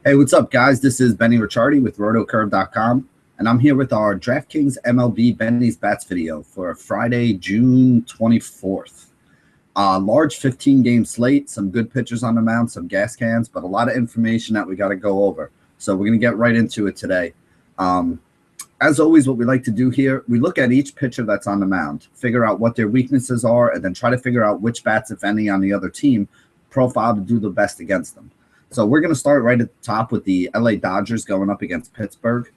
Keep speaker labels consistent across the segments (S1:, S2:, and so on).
S1: Hey, what's up, guys? This is Benny Ricciardi with rotocurve.com, and I'm here with our DraftKings MLB Benny's Bats video for Friday, June 24th. Large 15-game slate, some good pitchers on the mound, some gas cans, but a lot of information that we got to go over. So we're going to get right into it today. As always, what we like to do here, we look at each pitcher that's on the mound, figure out what their weaknesses are, and then try to figure out which bats, if any, on the other team profile to do the best against them. So we're going to start right at the top with the LA Dodgers going up against Pittsburgh.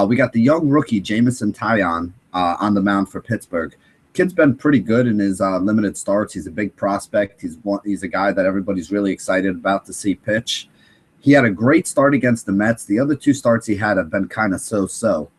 S1: We got the young rookie Jameson Taillon on the mound for Pittsburgh. Kid's been pretty good in his limited starts. He's a big prospect. He's a guy that everybody's really excited about to see pitch. He had a great start against the Mets. The other two starts he had have been kind of so-so.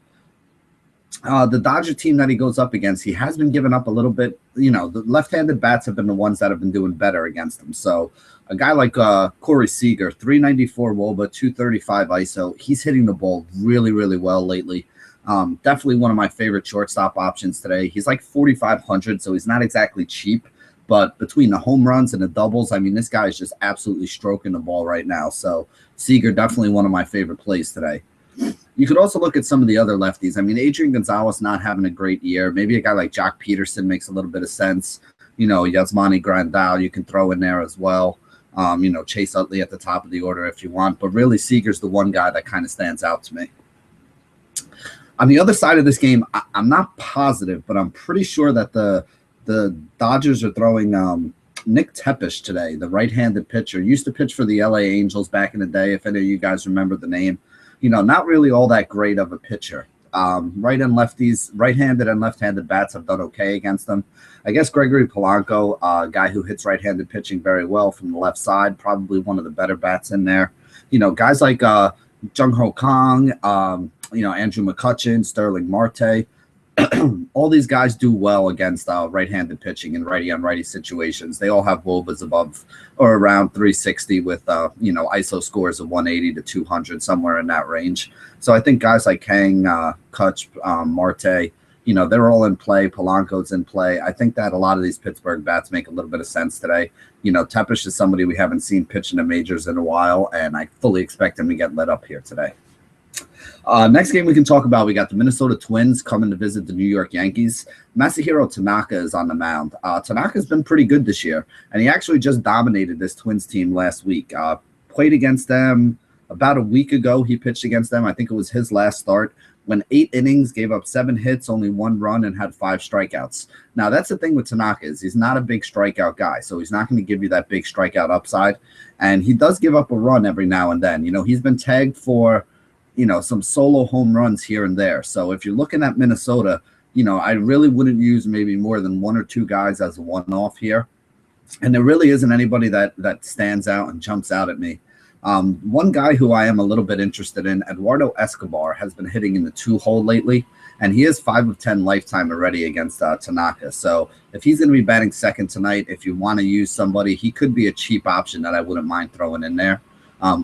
S1: The Dodger team that he goes up against, he has been giving up a little bit. You know, the left-handed bats have been the ones that have been doing better against him. So a guy like Corey Seager, 394 WOBA, 235 ISO. He's hitting the ball really, really well lately. Definitely one of my favorite shortstop options today. He's like 4,500, so he's not exactly cheap. But between the home runs and the doubles, I mean, this guy is just absolutely stroking the ball right now. So Seager, definitely one of my favorite plays today. You could also look at some of the other lefties. I mean, Adrian Gonzalez not having a great year. Maybe a guy like Jock Peterson makes a little bit of sense. You know, Yasmani Grandal you can throw in there as well. You know, Chase Utley at the top of the order if you want. But really, Seager's the one guy that kind of stands out to me. On the other side of this game, I'm not positive, but I'm pretty sure that the Dodgers are throwing Nick Tepesch today, the right-handed pitcher. Used to pitch for the LA Angels back in the day, if any of you guys remember the name. You know, not really all that great of a pitcher. Right-handed and left-handed bats have done okay against them. I guess Gregory Polanco, a guy who hits right-handed pitching very well from the left side, probably one of the better bats in there. You know, guys like Jung Ho Kang, you know, Andrew McCutchen, Sterling Marte. All these guys do well against right-handed pitching in righty-on-righty situations. They all have WOBAs above or around 360 with, you know, ISO scores of 180 to 200, somewhere in that range. So I think guys like Kang, Kutch, Marte, you know, they're all in play. Polanco's in play. I think that a lot of these Pittsburgh bats make a little bit of sense today. You know, Tepesch is somebody we haven't seen pitch in the majors in a while, and I fully expect him to get lit up here today. Next game we can talk about, we got the Minnesota Twins coming to visit the New York Yankees. Masahiro Tanaka is on the mound. Tanaka's been pretty good this year, and he actually just dominated this Twins team last week. Played against them about a week ago. He pitched against them. I think it was his last start. Went 8 innings, gave up 7 hits, only 1 run, and had 5 strikeouts. Now, that's the thing with Tanaka is he's not a big strikeout guy, so he's not going to give you that big strikeout upside. And he does give up a run every now and then. You know, he's been tagged for, you know, some solo home runs here and there. So if you're looking at Minnesota, you know, I really wouldn't use maybe more than 1 or 2 guys as a one-off here. And there really isn't anybody that stands out and jumps out at me. One guy who I am a little bit interested in, Eduardo Escobar, has been hitting in the 2-hole lately, and he is 5 of 10 lifetime already against Tanaka. So if he's going to be batting second tonight, if you want to use somebody, he could be a cheap option that I wouldn't mind throwing in there.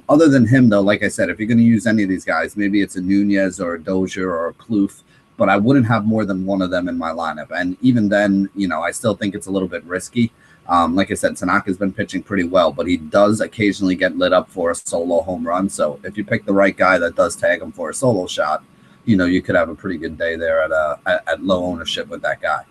S1: Other than him, though, like I said, if you're going to use any of these guys, maybe it's a Nunez or a Dozier or a Plouffe, but I wouldn't have more than one of them in my lineup. And even then, you know, I still think it's a little bit risky. Like I said, Tanaka's been pitching pretty well, but he does occasionally get lit up for a solo home run. So if you pick the right guy that does tag him for a solo shot, you know, you could have a pretty good day there at low ownership with that guy.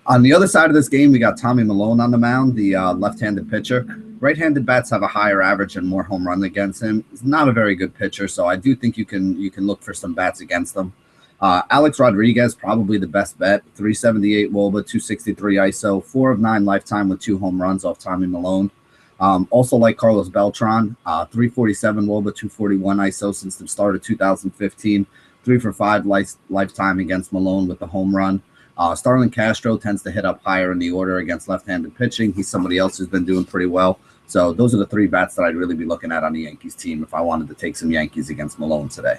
S1: On the other side of this game, we got Tommy Milone on the mound, the left-handed pitcher. Right-handed bats have a higher average and more home runs against him. He's not a very good pitcher, so I do think you can look for some bats against them. Alex Rodriguez, probably the best bet. 378 WOBA, 263 ISO, 4 of 9 lifetime with 2 home runs off Tommy Milone. Also like Carlos Beltran, 347 WOBA, 241 ISO since the start of 2015. 3 for 5 lifetime against Milone with the home run. Starlin Castro tends to hit up higher in the order against left-handed pitching. He's somebody else who's been doing pretty well. So those are the 3 bats that I'd really be looking at on the Yankees team if I wanted to take some Yankees against Milone today.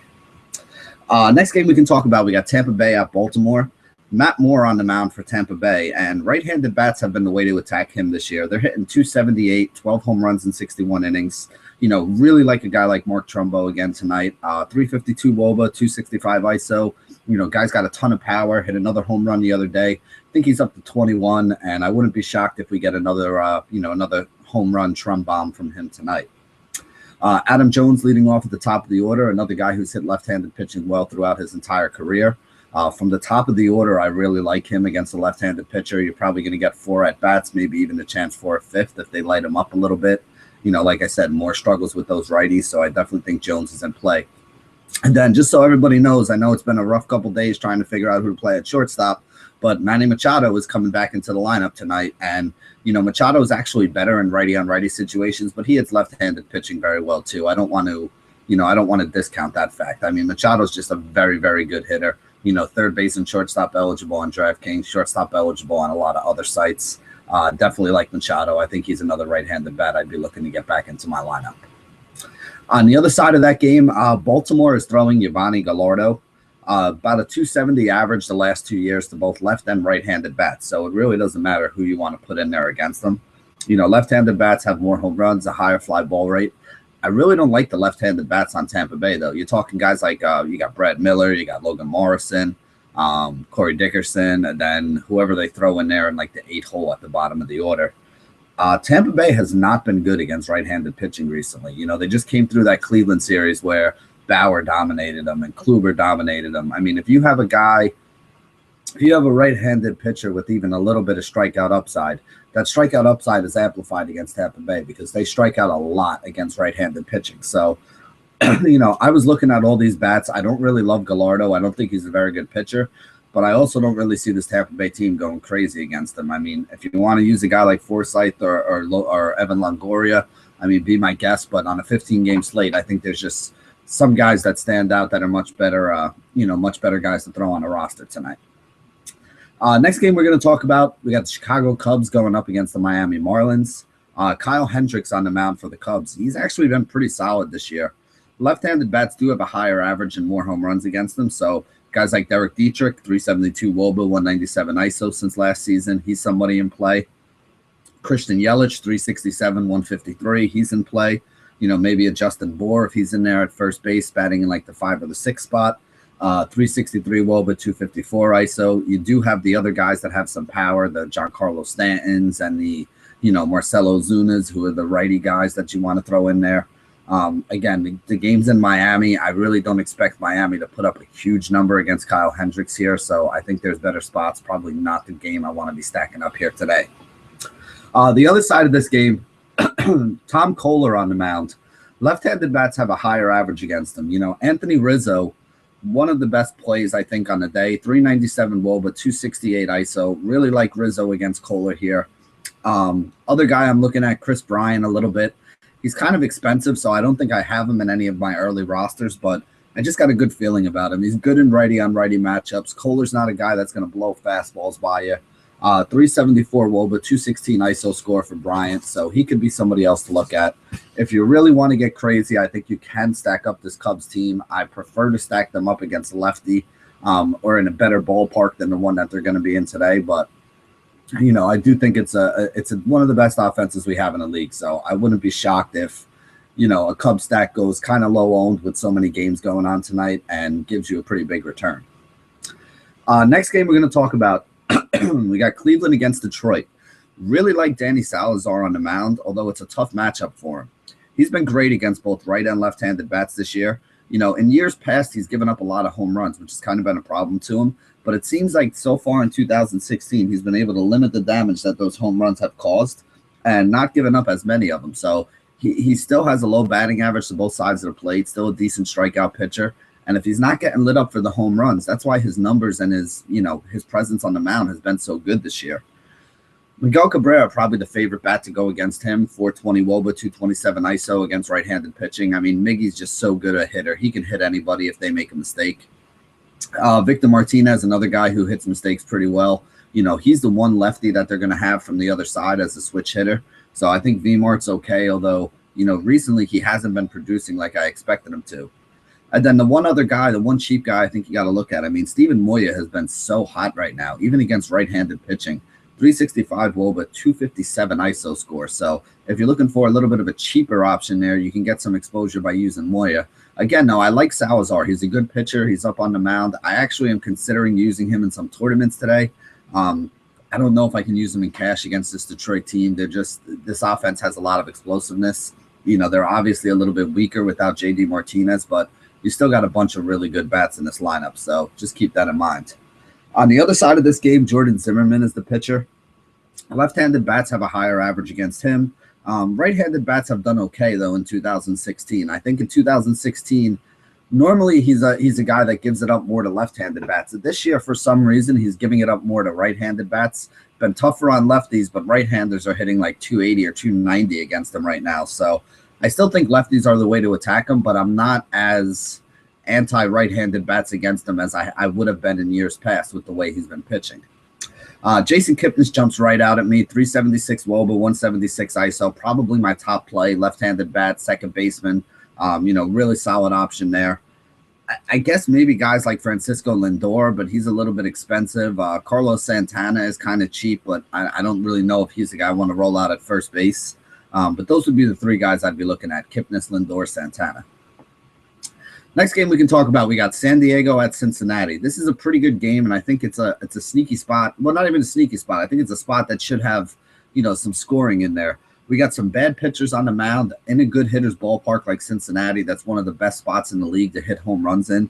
S1: Next game we can talk about, we got Tampa Bay at Baltimore. Matt Moore on the mound for Tampa Bay, and right-handed bats have been the way to attack him this year. They're hitting 278, 12 home runs in 61 innings. You know, really like a guy like Mark Trumbo again tonight. 352 WOBA, 265 ISO. You know, guy's got a ton of power, hit another home run the other day. I think he's up to 21, and I wouldn't be shocked if we get another, another home run Trump bomb from him tonight. Adam Jones leading off at the top of the order, another guy who's hit left-handed pitching well throughout his entire career. From the top of the order, I really like him against a left-handed pitcher. You're probably going to get 4 at-bats, maybe even a chance for a 5th if they light him up a little bit. Like I said, more struggles with those righties, so I definitely think Jones is in play. And then just so everybody knows, I know it's been a rough couple days trying to figure out who to play at shortstop, but Manny Machado is coming back into the lineup tonight. And, Machado is actually better in righty-on-righty situations, but he hits left-handed pitching very well too. I don't want to discount that fact. I mean, Machado's just a very, very good hitter. Third base and shortstop eligible on DraftKings, shortstop eligible on a lot of other sites. Definitely like Machado. I think he's another right-handed bat I'd be looking to get back into my lineup. On the other side of that game, Baltimore is throwing Yovani Gallardo. About a 270 average the last 2 years to both left and right-handed bats. So it really doesn't matter who you want to put in there against them. Left-handed bats have more home runs, a higher fly ball rate. I really don't like the left-handed bats on Tampa Bay, though. You're talking guys like you got Brad Miller, you got Logan Morrison, Corey Dickerson, and then whoever they throw in there in like the 8th hole at the bottom of the order. Tampa Bay has not been good against right-handed pitching recently. They just came through that Cleveland series where Bauer dominated them and Kluber dominated them. I mean, if you have a right-handed pitcher with even a little bit of strikeout upside, that strikeout upside is amplified against Tampa Bay because they strike out a lot against right-handed pitching. So, I was looking at all these bats. I don't really love Gallardo. I don't think he's a very good pitcher, but I also don't really see this Tampa Bay team going crazy against them. I mean, if you want to use a guy like Forsythe or Evan Longoria, I mean, be my guest. But on a 15-game slate, I think there's just some guys that stand out that are much better guys to throw on a roster tonight. Next game we're going to talk about, we got the Chicago Cubs going up against the Miami Marlins. Kyle Hendricks on the mound for the Cubs. He's actually been pretty solid this year. Left-handed bats do have a higher average and more home runs against them. So guys like Derek Dietrich, 372 WOBA, 197 ISO since last season. He's somebody in play. Christian Yelich, 367, 153. He's in play. Maybe a Justin Bour if he's in there at first base, batting in like the 5 or the 6 spot. 363 WOBA, 254 ISO. You do have the other guys that have some power, the Giancarlo Stantons and the, Marcelo Zunas, who are the righty guys that you want to throw in there. Again, the game's in Miami. I really don't expect Miami to put up a huge number against Kyle Hendricks here, so I think there's better spots. Probably not the game I want to be stacking up here today. The other side of this game, Tom Kohler on the mound. Left-handed bats have a higher average against them. Anthony Rizzo, one of the best plays, I think, on the day. 397 WOBA, 268 ISO. Really like Rizzo against Kohler here. Other guy I'm looking at, Chris Bryant, a little bit. He's kind of expensive, so I don't think I have him in any of my early rosters, but I just got a good feeling about him. He's good in righty-on-righty matchups. Kohler's not a guy that's going to blow fastballs by you. 374 WOBA, 216 ISO score for Bryant, so he could be somebody else to look at. If you really want to get crazy, I think you can stack up this Cubs team. I prefer to stack them up against lefty or in a better ballpark than the one that they're going to be in today, but I do think it's one of the best offenses we have in the league, so I wouldn't be shocked if, a Cubs stack goes kind of low owned with so many games going on tonight and gives you a pretty big return. Next game we're going to talk about, we got Cleveland against Detroit. Really like Danny Salazar on the mound, although it's a tough matchup for him. He's been great against both right and left-handed bats this year. In years past, he's given up a lot of home runs, which has kind of been a problem to him. But it seems like so far in 2016, he's been able to limit the damage that those home runs have caused and not given up as many of them. So he still has a low batting average to both sides of the plate, still a decent strikeout pitcher. And if he's not getting lit up for the home runs, that's why his numbers and his presence on the mound has been so good this year. Miguel Cabrera, probably the favorite bat to go against him. 420 WOBA, 227 ISO against right-handed pitching. I mean, Miggy's just so good a hitter. He can hit anybody if they make a mistake. Victor Martinez, another guy who hits mistakes pretty well. He's the one lefty that they're going to have from the other side as a switch hitter. So I think V-Mart's okay, although, recently he hasn't been producing like I expected him to. And then the one other guy, the one cheap guy I think you got to look at. I mean, Steven Moya has been so hot right now, even against right-handed pitching. 365 WOBA, 257 ISO score. So if you're looking for a little bit of a cheaper option there, you can get some exposure by using Moya. Again, no, I like Salazar. He's a good pitcher. He's up on the mound. I actually am considering using him in some tournaments today. I don't know if I can use him in cash against this Detroit team. This offense has a lot of explosiveness. They're obviously a little bit weaker without J.D. Martinez, but you still got a bunch of really good bats in this lineup. So just keep that in mind. On the other side of this game, Jordan Zimmerman is the pitcher. Left-handed bats have a higher average against him. Right-handed bats have done okay, though, in 2016. I think in 2016, normally he's a guy that gives it up more to left-handed bats. This year, for some reason, he's giving it up more to right-handed bats. Been tougher on lefties, but right-handers are hitting like 280 or 290 against him right now. So I still think lefties are the way to attack him, but I'm not as anti-right-handed bats against him as I would have been in years past with the way he's been pitching. Jason Kipnis jumps right out at me. 376 WOBA, 176 ISO. Probably my top play. Left-handed bat, second baseman. Really solid option there. I guess maybe guys like Francisco Lindor, but he's a little bit expensive. Carlos Santana is kind of cheap, but I don't really know if he's the guy I want to roll out at first base. But those would be the three guys I'd be looking at: Kipnis, Lindor, Santana. Next game we can talk about, we got San Diego at Cincinnati. This is a pretty good game, and I think it's a sneaky spot. Well, not even a sneaky spot. I think it's a spot that should have, some scoring in there. We got some bad pitchers on the mound in a good hitter's ballpark like Cincinnati. That's one of the best spots in the league to hit home runs in.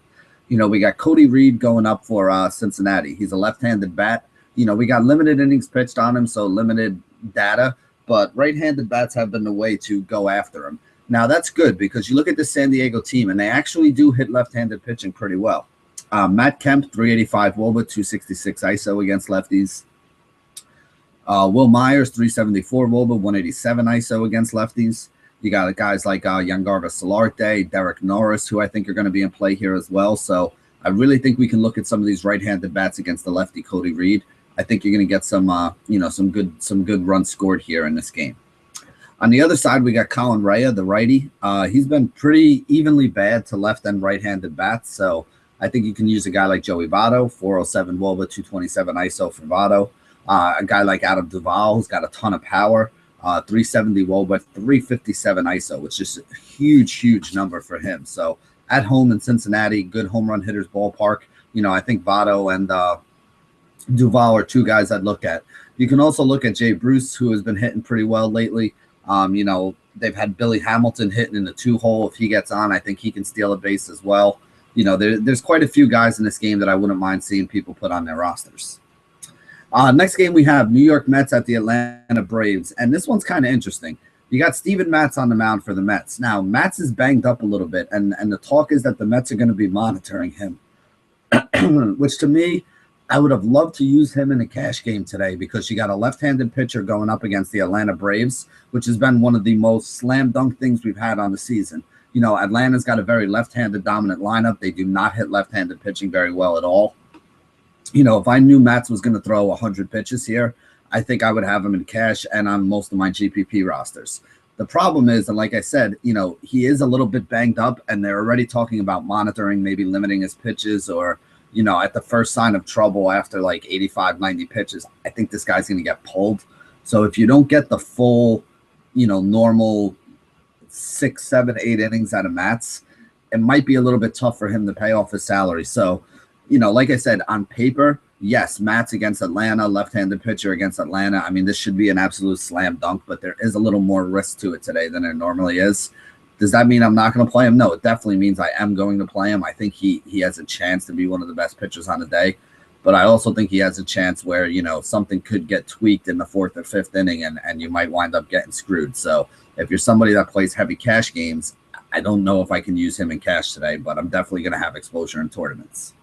S1: We got Cody Reed going up for Cincinnati. He's a left-handed bat. We got limited innings pitched on him, so limited data, but right-handed bats have been the way to go after him. Now, that's good because you look at the San Diego team, and they actually do hit left-handed pitching pretty well. Matt Kemp, 385 WOBA, 266 ISO against lefties. Will Myers, 374 WOBA, 187 ISO against lefties. You got guys like Yangarva Solarte, Derek Norris, who I think are going to be in play here as well. So I really think we can look at some of these right-handed bats against the lefty Cody Reed. I think you're going to get some good runs scored here in this game. On the other side, we got Colin Rea, the righty. He's been pretty evenly bad to left and right-handed bats, so I think you can use a guy like Joey Votto, 407 WOBA, 227 ISO for Votto. A guy like Adam Duvall, who's got a ton of power, 370 WOBA, 357 ISO, which is a huge number for him. So at home in Cincinnati, good home run hitters ballpark. I think Votto and Duvall are two guys I'd look at. You can also look at Jay Bruce, who has been hitting pretty well lately. They've had Billy Hamilton hitting in the 2-hole. If he gets on, I think he can steal a base as well. There's quite a few guys in this game that I wouldn't mind seeing people put on their rosters. Next game we have New York Mets at the Atlanta Braves, and this one's kind of interesting. You got Steven Matz on the mound for the Mets. Now, Matz is banged up a little bit, and the talk is that the Mets are going to be monitoring him, which to me, I would have loved to use him in a cash game today because you got a left-handed pitcher going up against the Atlanta Braves, which has been one of the most slam dunk things we've had on the season. Atlanta's got a very left-handed dominant lineup. They do not hit left-handed pitching very well at all. If I knew Matz was going to throw 100 pitches here, I think I would have him in cash and on most of my GPP rosters. The problem is, and like I said, he is a little bit banged up, and they're already talking about monitoring, maybe limiting his pitches or at the first sign of trouble after like 85, 90 pitches, I think this guy's going to get pulled. So if you don't get the full, normal 6, 7, 8 innings out of Matz, it might be a little bit tough for him to pay off his salary. So, like I said, on paper, yes, Matz against Atlanta, left-handed pitcher against Atlanta. I mean, this should be an absolute slam dunk, but there is a little more risk to it today than there normally is. Does that mean I'm not going to play him? No, it definitely means I am going to play him. I think he has a chance to be one of the best pitchers on the day. But I also think he has a chance where, something could get tweaked in the 4th or 5th inning and you might wind up getting screwed. So if you're somebody that plays heavy cash games, I don't know if I can use him in cash today, but I'm definitely going to have exposure in tournaments.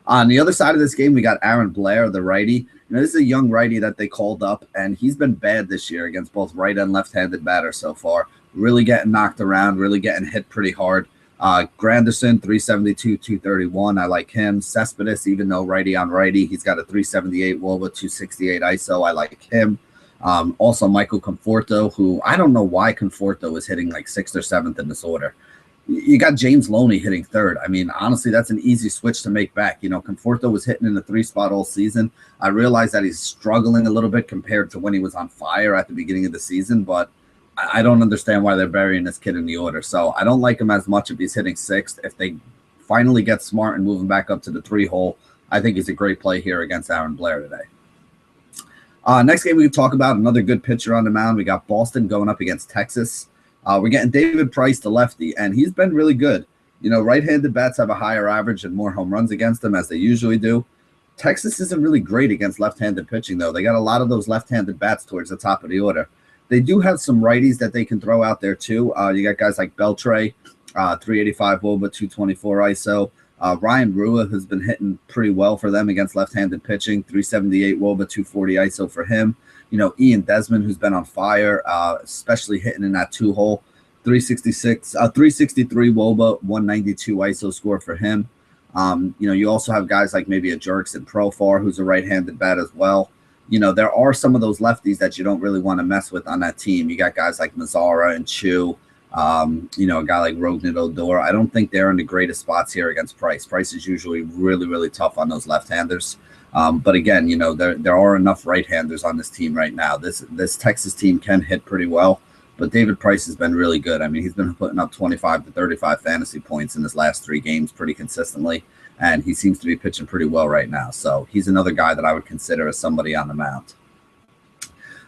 S1: On the other side of this game, we got Aaron Blair, the righty. This is a young righty that they called up, and he's been bad this year against both right and left-handed batters so far. Really getting knocked around, really getting hit pretty hard. Granderson, 372, 231. I like him. Cespedes, even though righty on righty, he's got a 378 WOBA, 268 ISO. I like him. Also, Michael Conforto, who I don't know why Conforto is hitting like 6th or 7th in this order. You got James Loney hitting 3rd. I mean, honestly, that's an easy switch to make back. Conforto was hitting in the 3 spot all season. I realize that he's struggling a little bit compared to when he was on fire at the beginning of the season, but I don't understand why they're burying this kid in the order. So I don't like him as much if he's hitting 6th. If they finally get smart and move him back up to the 3-hole, I think he's a great play here against Aaron Blair today. Next game we can talk about another good pitcher on the mound. We got Boston going up against Texas. We're getting David Price, the lefty, and he's been really good. Right-handed bats have a higher average and more home runs against them, as they usually do. Texas isn't really great against left-handed pitching, though. They got a lot of those left-handed bats towards the top of the order. They do have some righties that they can throw out there, too. You got guys like Beltre, 385 WOBA, 224 ISO. Ryan Rua has been hitting pretty well for them against left-handed pitching, 378 WOBA, 240 ISO for him. Ian Desmond, who's been on fire, especially hitting in that two-hole, 363 WOBA, 192 ISO score for him. You also have guys like maybe a Jerkson Profar, who's a right-handed bat as well. There are some of those lefties that you don't really want to mess with on that team. You got guys like Mazzara and Chu, a guy like Rognit Odor. I don't think they're in the greatest spots here against Price. Price is usually really, really tough on those left-handers. But again, there are enough right-handers on this team right now. This Texas team can hit pretty well. But David Price has been really good. I mean, he's been putting up 25 to 35 fantasy points in his last 3 games pretty consistently, and he seems to be pitching pretty well right now. So he's another guy that I would consider as somebody on the mound.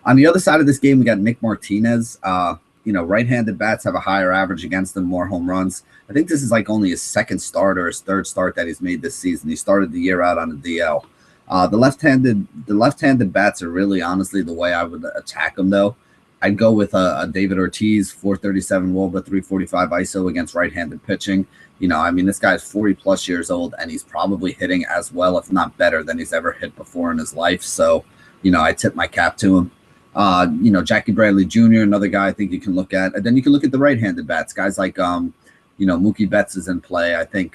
S1: On the other side of this game, we got Nick Martinez. Right-handed bats have a higher average against them, more home runs. I think this is like only his second start or his third start that he's made this season. He started the year out on the DL. The left-handed bats are really, honestly, the way I would attack them, though. I'd go with a David Ortiz, 437 WOBA, 345 ISO against right-handed pitching. This guy's 40-plus years old, and he's probably hitting as well, if not better, than he's ever hit before in his life. So, I tip my cap to him. Jackie Bradley Jr., another guy I think you can look at. And then you can look at the right-handed bats. Guys like, Mookie Betts is in play. I think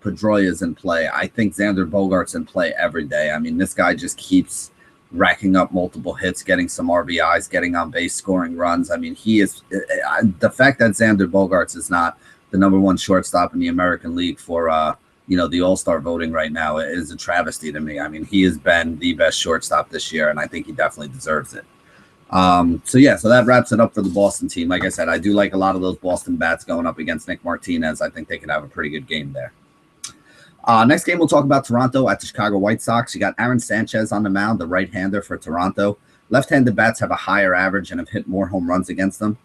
S1: Pedroia is in play. I think Xander Bogaerts in play every day. I mean, this guy just keeps racking up multiple hits, getting some RBIs, getting on base, scoring runs. I mean, he is the fact that Xander Bogaerts is not the number 1 shortstop in the American League for the All-Star voting right now is a travesty to me. I mean, he has been the best shortstop this year, and I think he definitely deserves it. So that wraps it up for the Boston team. Like I said, I do like a lot of those Boston bats going up against Nick Martinez. I think they could have a pretty good game there. Next game, we'll talk about Toronto at the Chicago White Sox. You got Aaron Sanchez on the mound, the right-hander for Toronto. Left-handed bats have a higher average and have hit more home runs against them.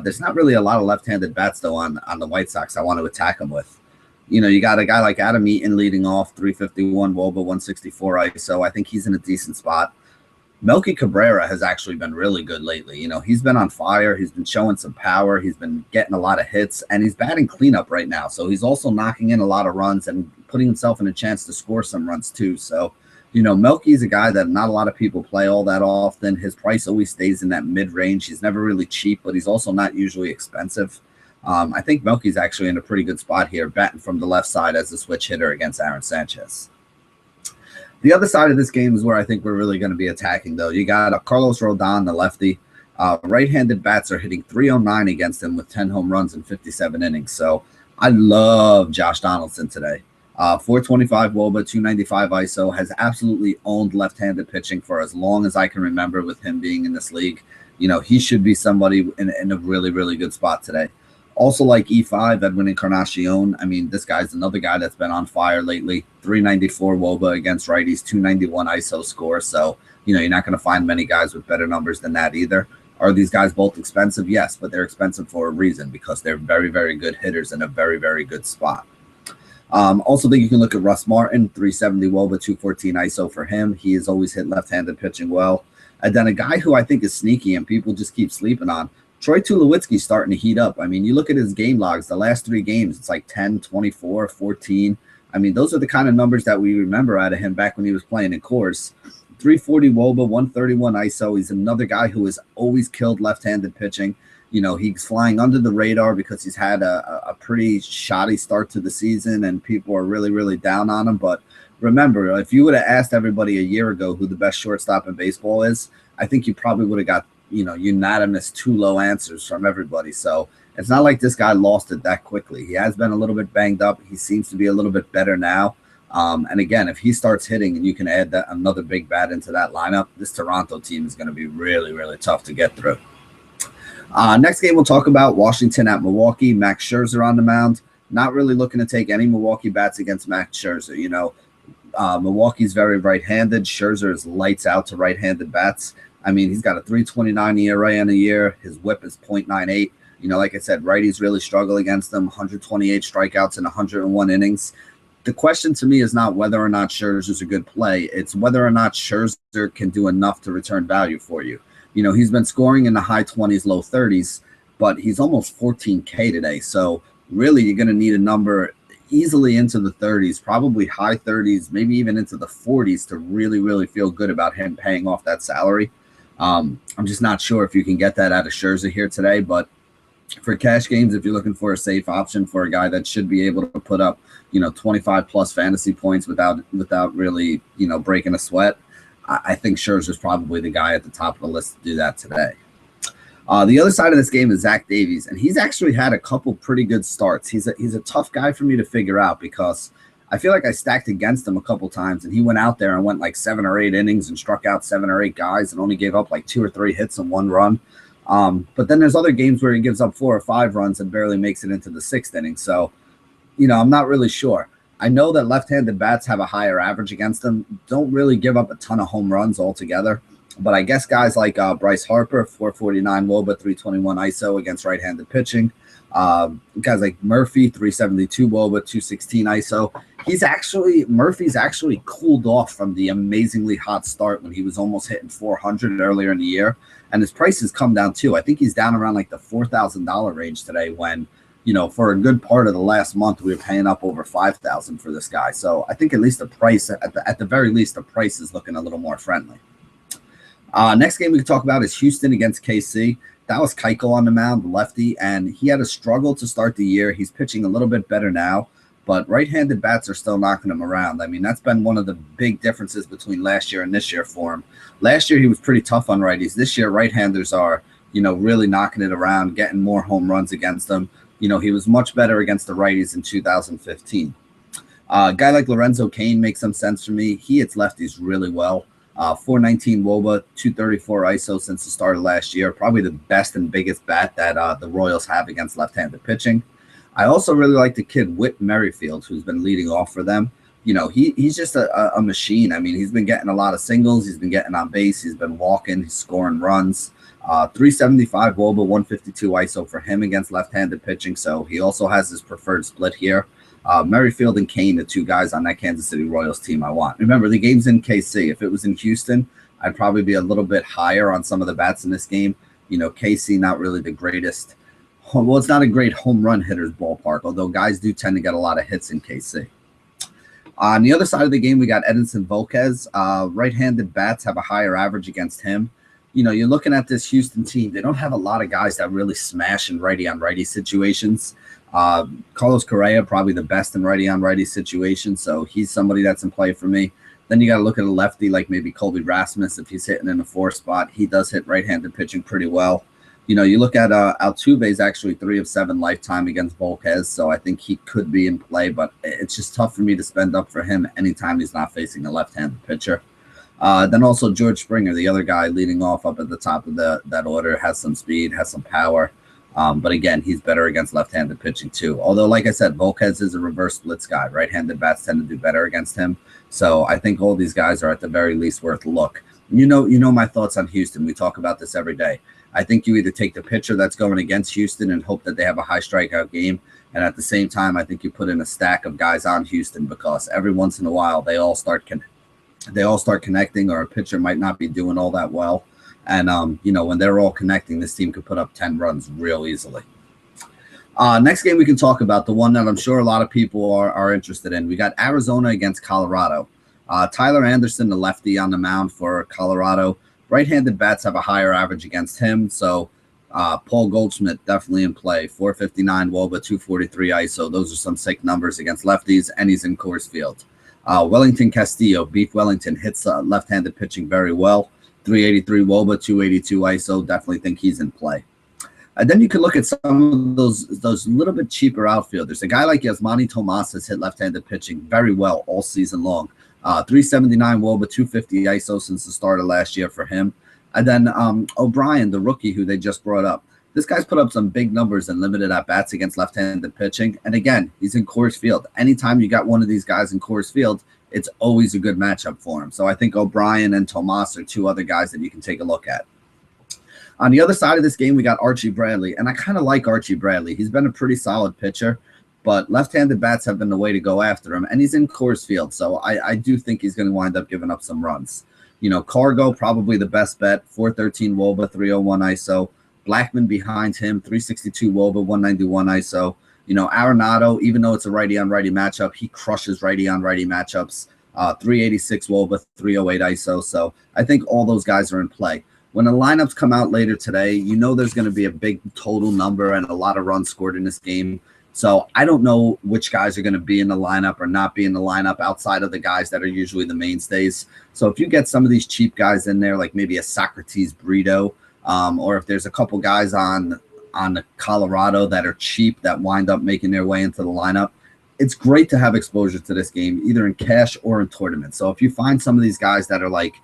S1: There's not really a lot of left-handed bats, though, on the White Sox I want to attack them with. You got a guy like Adam Eaton leading off, 351 WOBA, 164 ISO. I think he's in a decent spot. Melky Cabrera has actually been really good lately. He's been on fire. He's been showing some power. He's been getting a lot of hits, and he's batting cleanup right now. So he's also knocking in a lot of runs and putting himself in a chance to score some runs too. So, Melky's a guy that not a lot of people play all that often. His price always stays in that mid-range. He's never really cheap, but he's also not usually expensive. I think Melky's actually in a pretty good spot here, batting from the left side as a switch hitter against Aaron Sanchez. The other side of this game is where I think we're really going to be attacking, though. You got Carlos Rodon, the lefty. Right-handed bats are hitting 309 against him with 10 home runs in 57 innings. So I love Josh Donaldson today. 425 WOBA, 295 ISO, has absolutely owned left-handed pitching for as long as I can remember with him being in this league. He should be somebody in a really, really good spot today. Also like E5, Edwin Encarnacion. I mean, this guy's another guy that's been on fire lately. 394 WOBA against righties, 291 ISO score. So, you're not going to find many guys with better numbers than that either. Are these guys both expensive? Yes, but they're expensive for a reason, because they're very, very good hitters in a very, very good spot. Also think you can look at Russ Martin, 370 WOBA, 214 ISO for him. He has always hit left-handed pitching well. And then a guy who I think is sneaky and people just keep sleeping on, Troy Tulowitzki's starting to heat up. I mean, you look at his game logs, the last 3 games, it's like 10, 24, 14. I mean, those are the kind of numbers that we remember out of him back when he was playing in Coors. 340 WOBA, 131 ISO. He's another guy who has always killed left-handed pitching. He's flying under the radar because he's had a pretty shoddy start to the season, and people are really, really down on him. But remember, if you would have asked everybody a year ago who the best shortstop in baseball is, I think you probably would have got unanimous 2 low answers from everybody. So it's not like this guy lost it that quickly. He has been a little bit banged up. He seems to be a little bit better now. And again, if he starts hitting and you can add another big bat into that lineup, this Toronto team is going to be really, really tough to get through. Next game, we'll talk about Washington at Milwaukee. Max Scherzer on the mound. Not really looking to take any Milwaukee bats against Max Scherzer. Milwaukee's very right-handed. Scherzer is lights out to right-handed bats. I mean, he's got a 3.29 ERA in a year. His WHIP is .98. You know, like I said, righties really struggle against them. 128 strikeouts in 101 innings. The question to me is not whether or not Scherzer's a good play. It's whether or not Scherzer can do enough to return value for you. You know, he's been scoring in the high 20s, low 30s, but he's almost 14K today. So really, you're going to need a number easily into the 30s, probably high 30s, maybe even into the 40s to really, really feel good about him paying off that salary. I'm just not sure if you can get that out of Scherzer here today, but for cash games, if you're looking for a safe option for a guy that should be able to put up, you know, 25 plus fantasy points without really, you know, breaking a sweat, I think Scherzer's probably the guy at the top of the list to do that today. The other side of this game is Zach Davies, and he's actually had a couple pretty good starts. He's a tough guy for me to figure out because I feel like I stacked against him a couple times, and he went out there and went like 7 or 8 innings and struck out 7 or 8 guys and only gave up like 2 or 3 hits and 1 run. But then there's other games where he gives up 4 or 5 runs and barely makes it into the 6th inning. So, you know, I'm not really sure. I know that left-handed bats have a higher average against them, don't really give up a ton of home runs altogether. But I guess guys like Bryce Harper, 449 WOBA, 321 ISO against right-handed pitching. Guys like Murphy, 372 WOBA, 216 ISO. Murphy's actually cooled off from the amazingly hot start when he was almost hitting 400 earlier in the year. And his price has come down too. I think he's down around like the $4,000 range today when, you know, for a good part of the last month, we were paying up over $5,000 for this guy. So I think at least the price, at the very least, the price is looking a little more friendly. Next game we can talk about is Houston against KC. That was Keuchel on the mound, lefty, and he had a struggle to start the year. He's pitching a little bit better now, but right-handed bats are still knocking him around. I mean, that's been one of the big differences between last year and this year for him. Last year, he was pretty tough on righties. This year, right-handers are, you know, really knocking it around, getting more home runs against them. You know, he was much better against the righties in 2015. A guy like Lorenzo Cain makes some sense for me. He hits lefties really well. 419 WOBA, 234 ISO since the start of last year. Probably the best and biggest bat that the Royals have against left-handed pitching. I also really like the kid Whit Merrifield, who's been leading off for them. You know, he's just a machine. I mean, he's been getting a lot of singles. He's been getting on base. He's been walking. He's scoring runs. 375 WOBA, 152 ISO for him against left-handed pitching. So he also has his preferred split here. Merrifield and Kane, the 2 guys on that Kansas City Royals team I want. Remember, the game's in KC. If it was in Houston, I'd probably be a little bit higher on some of the bats in this game. You know, KC, not really the greatest. Well, it's not a great home run hitter's ballpark, although guys do tend to get a lot of hits in KC. On the other side of the game, we got Edinson Volquez. Right-handed bats have a higher average against him. You know, you're looking at this Houston team. They don't have a lot of guys that really smash in righty-on-righty situations. Carlos Correa, probably the best in righty-on-righty situations, so he's somebody that's in play for me. Then you got to look at a lefty like maybe Colby Rasmus. If he's hitting in the 4 spot, he does hit right-handed pitching pretty well. You know, you look at Altuve's actually 3 of 7 lifetime against Volquez, so I think he could be in play, but it's just tough for me to spend up for him anytime he's not facing a left-handed pitcher. Then also George Springer, the other guy leading off up at the top of that order, has some speed, has some power. But again, he's better against left-handed pitching too. Although, like I said, Volquez is a reverse splits guy. Right-handed bats tend to do better against him. So I think all these guys are at the very least worth a look. You know my thoughts on Houston. We talk about this every day. I think you either take the pitcher that's going against Houston and hope that they have a high strikeout game. And at the same time, I think you put in a stack of guys on Houston because every once in a while they all start connecting, or a pitcher might not be doing all that well. And, you know, when they're all connecting, this team could put up 10 runs real easily. Next game we can talk about, the one that I'm sure a lot of people are interested in. We got Arizona against Colorado. Tyler Anderson, the lefty on the mound for Colorado. Right-handed bats have a higher average against him. So Paul Goldschmidt definitely in play. 459 WOBA, 243 ISO. Those are some sick numbers against lefties, and he's in Coors Field. Wellington Castillo, Beef Wellington, hits left-handed pitching very well. 383 WOBA, 282 ISO. Definitely think he's in play. And then you could look at some of those little bit cheaper outfielders. A guy like Yasmani Tomas has hit left-handed pitching very well all season long. 379 WOBA, 250 ISO since the start of last year for him. And then O'Brien, the rookie who they just brought up. This guy's put up some big numbers and limited at-bats against left-handed pitching. And again, he's in Coors Field. Anytime you got one of these guys in Coors Field, it's always a good matchup for him. So I think O'Brien and Tomas are two other guys that you can take a look at. On the other side of this game, we got Archie Bradley, and I kind of like Archie Bradley. He's been a pretty solid pitcher, but left-handed bats have been the way to go after him, and he's in Coors Field, so I do think he's going to wind up giving up some runs. You know, Cargo, probably the best bet, 413 WOBA, 301 ISO. Blackman behind him, 362 WOBA, 191 ISO. You know, Arenado, even though it's a righty-on-righty matchup, he crushes righty-on-righty matchups. 386 WOBA, 308 ISO, so I think all those guys are in play. When the lineups come out later today, you know there's going to be a big total number and a lot of runs scored in this game. So I don't know which guys are going to be in the lineup or not be in the lineup outside of the guys that are usually the mainstays. So if you get some of these cheap guys in there, like maybe a Socrates Brito, or if there's a couple guys on the Colorado that are cheap that wind up making their way into the lineup, it's great to have exposure to this game, either in cash or in tournaments. So if you find some of these guys that are like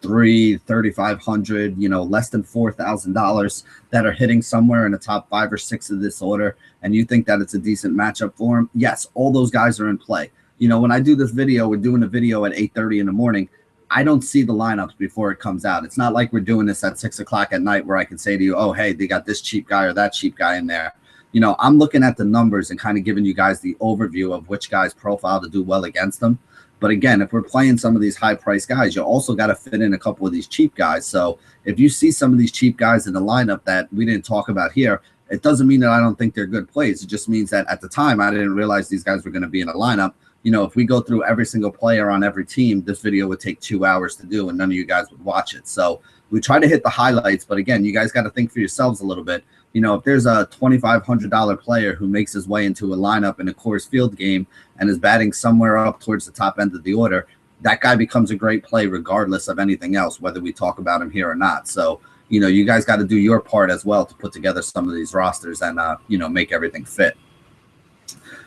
S1: $3,500, you know, less than $4,000 that are hitting somewhere in the top 5 or 6 of this order, and you think that it's a decent matchup for them, yes, all those guys are in play. You know, when I do this video, we're doing a video at 8:30 in the morning. I don't see the lineups before it comes out. It's not like we're doing this at 6 o'clock at night where I can say to you, oh, hey, they got this cheap guy or that cheap guy in there. You know, I'm looking at the numbers and kind of giving you guys the overview of which guys profile to do well against them. But again, if we're playing some of these high-priced guys, you also got to fit in a couple of these cheap guys. So if you see some of these cheap guys in the lineup that we didn't talk about here, it doesn't mean that I don't think they're good plays. It just means that at the time, I didn't realize these guys were going to be in a lineup. You know, if we go through every single player on every team, this video would take 2 hours to do, and none of you guys would watch it. So we try to hit the highlights, but again, you guys got to think for yourselves a little bit. You know, if there's a $2,500 player who makes his way into a lineup in a Coors Field game and is batting somewhere up towards the top end of the order, that guy becomes a great play regardless of anything else, whether we talk about him here or not. So, you know, you guys got to do your part as well to put together some of these rosters and, you know, make everything fit.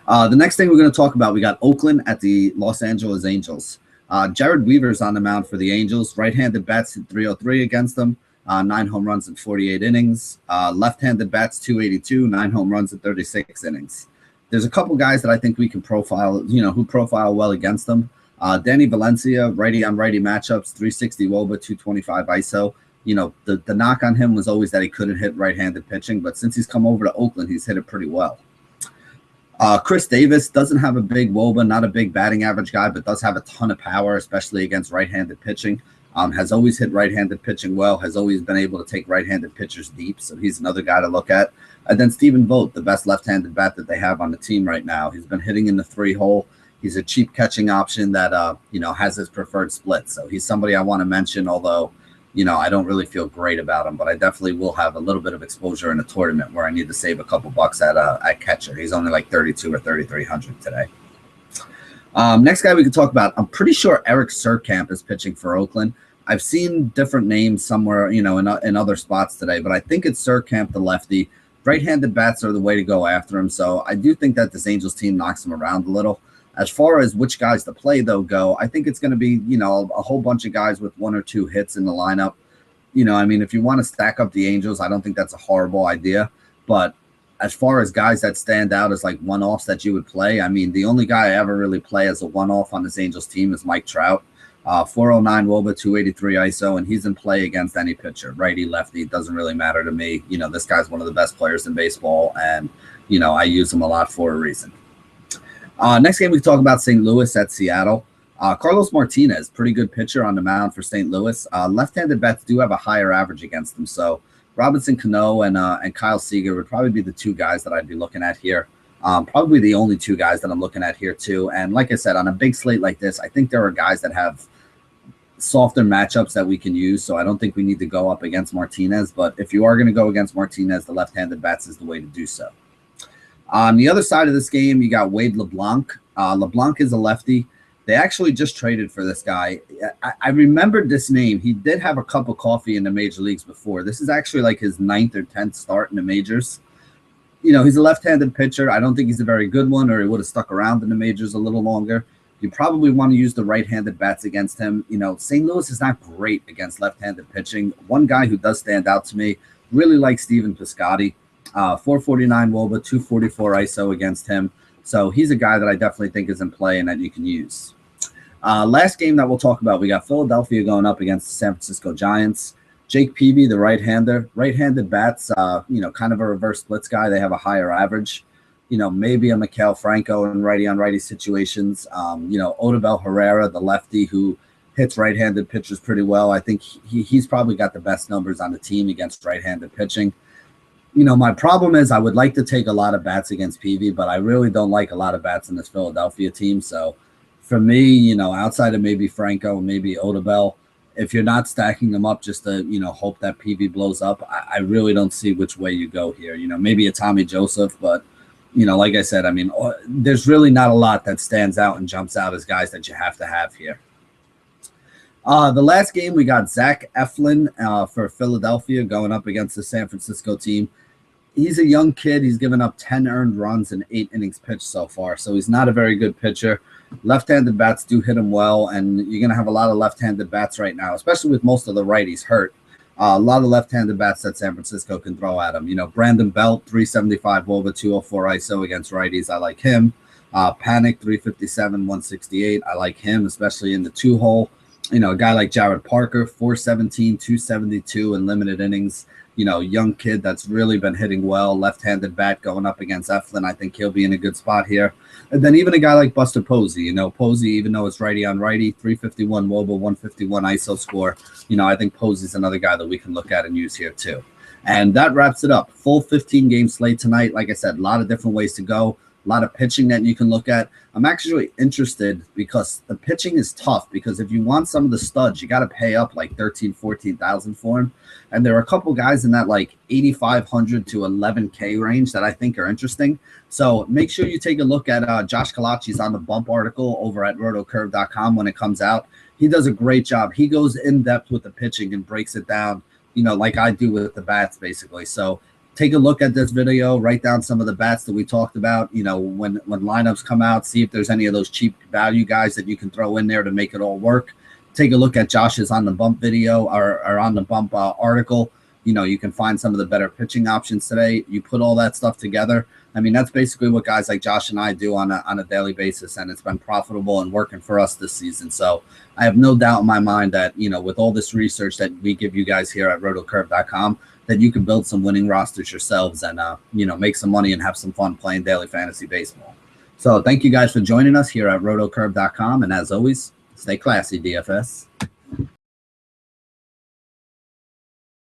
S1: The next thing we're going to talk about, we got Oakland at the Los Angeles Angels. Jared Weaver's on the mound for the Angels. Right-handed bats hit 303 against them. 9 home runs in 48 innings. Left-handed bats 282, 9 home runs in 36 innings. There's a couple guys that I think we can profile, you know, who profile well against them. Danny Valencia, righty-on-righty matchups, 360 WOBA, 225 ISO. You know, the knock on him was always that he couldn't hit right-handed pitching, but since he's come over to Oakland, he's hit it pretty well. Chris Davis doesn't have a big WOBA, not a big batting average guy, but does have a ton of power, especially against right-handed pitching. Has always hit right-handed pitching well, has always been able to take right-handed pitchers deep, so he's another guy to look at. And then Stephen Vogt, the best left-handed bat that they have on the team right now. He's been hitting in the 3-hole. He's a cheap catching option that, you know, has his preferred split. So he's somebody I want to mention, although, you know, I don't really feel great about him, but I definitely will have a little bit of exposure in a tournament where I need to save a couple bucks at catcher. He's only like 32 or 3,300 today. Next guy we can talk about, I'm pretty sure Eric Surkamp is pitching for Oakland. I've seen different names somewhere, you know, in other spots today, but I think it's Surkamp, the lefty. Right-handed bats are the way to go after him, so I do think that this Angels team knocks him around a little. As far as which guys to play, though, go, I think it's going to be, you know, a whole bunch of guys with 1 or 2 hits in the lineup. You know, I mean, if you want to stack up the Angels, I don't think that's a horrible idea, but as far as guys that stand out as like one-offs that you would play, I mean, the only guy I ever really play as a one-off on this Angels team is Mike Trout. 409 WOBA, 283 ISO, and he's in play against any pitcher, righty, lefty. It doesn't really matter to me. You know, this guy's one of the best players in baseball, and, you know, I use him a lot for a reason. Next game we can talk about St. Louis at Seattle. Carlos Martinez, pretty good pitcher on the mound for St. Louis. Left-handed bats do have a higher average against them, so Robinson Cano and Kyle Seager would probably be the 2 guys that I'd be looking at here. Probably the only 2 guys that I'm looking at here too. And like I said, on a big slate like this, I think there are guys that have softer matchups that we can use. So I don't think we need to go up against Martinez. But if you are going to go against Martinez, the left-handed bats is the way to do so. On the other side of this game, you got Wade LeBlanc. LeBlanc is a lefty. They actually just traded for this guy. I remembered this name. He did have a cup of coffee in the major leagues before. This is actually like his 9th or 10th start in the majors. You know, he's a left-handed pitcher. I don't think he's a very good one, or he would have stuck around in the majors a little longer. You probably want to use the right-handed bats against him. You know, St. Louis is not great against left-handed pitching. One guy who does stand out to me, really like Steven Piscotty. 449 WOBA, 244 ISO against him. So he's a guy that I definitely think is in play and that you can use. Last game that we'll talk about, we got Philadelphia going up against the San Francisco Giants. Jake Peavy, the right-hander, right-handed bats, kind of a reverse splits guy. They have a higher average. Maybe a Maikel Franco in righty-on-righty situations. Odubel Herrera, the lefty who hits right-handed pitchers pretty well. I think he's probably got the best numbers on the team against right-handed pitching. My problem is I would like to take a lot of bats against Peavy, but I really don't like a lot of bats in this Philadelphia team. So for me, outside of maybe Franco and maybe Odubel, if you're not stacking them up just to, hope that Peavy blows up, I really don't see which way you go here. Maybe a Tommy Joseph, but, like I said, there's really not a lot that stands out and jumps out as guys that you have to have here. The last game, we got Zach Eflin for Philadelphia going up against the San Francisco team. He's a young kid. He's given up 10 earned runs in 8 innings pitched so far, so he's not a very good pitcher. Left-handed bats do hit him well, and you're going to have a lot of left-handed bats right now, especially with most of the righties hurt. A lot of left-handed bats that San Francisco can throw at him. Brandon Belt, 375 WOBA, 204 ISO against righties. I like him. Panic, 357, 168. I like him, especially in the 2-hole. A guy like Jared Parker, 417, 272 in limited innings. Young kid that's really been hitting well, left-handed bat going up against Eflin. I think he'll be in a good spot here. And then even a guy like Buster Posey, Posey, even though it's righty on righty, 351 WOBA, 151 ISO score. I think Posey's another guy that we can look at and use here too. And that wraps it up. Full 15-game slate tonight. Like I said, a lot of different ways to go. A lot of pitching that you can look at. I'm actually interested because the pitching is tough, because if you want some of the studs, you got to pay up like $13,000, $14,000 for them. And there are a couple guys in that like $8,500 to $11K range that I think are interesting. So make sure you take a look at Josh Kalachi's On the Bump article over at rotocurve.com when it comes out. He does a great job. He goes in depth with the pitching and breaks it down, like I do with the bats basically. So take a look at this video, write down some of the bats that we talked about, when lineups come out, see if there's any of those cheap value guys that you can throw in there to make it all work. Take a look at Josh's On the Bump video or On the Bump article. You can find some of the better pitching options today. You put all that stuff together. That's basically what guys like Josh and I do on a daily basis, and it's been profitable and working for us this season. So I have no doubt in my mind that, with all this research that we give you guys here at rotocurve.com, that you can build some winning rosters yourselves and, make some money and have some fun playing daily fantasy baseball. So thank you guys for joining us here at rotocurve.com. And as always, stay classy, DFS.